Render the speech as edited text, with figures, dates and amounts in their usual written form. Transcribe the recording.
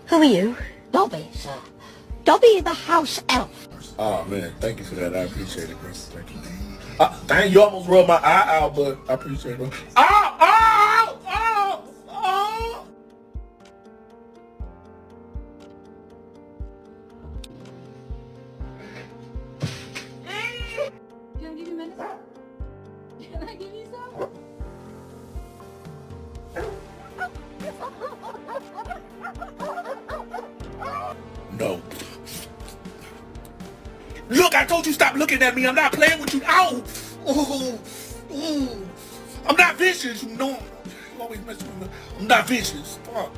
Who are you? Dobby, sir. Dobby the house elf. Oh man, thank you for that. I appreciate it, bro. Thank you. Dang, you almost rubbed my eye out, but I appreciate it, bro. Oh! Can I give you medicine? Can I give you some? No. Look, I told you stop looking at me. I'm not playing with you. Ow! Oh, oh. I'm not vicious, you know. You always mess with me. I'm not vicious. Fuck.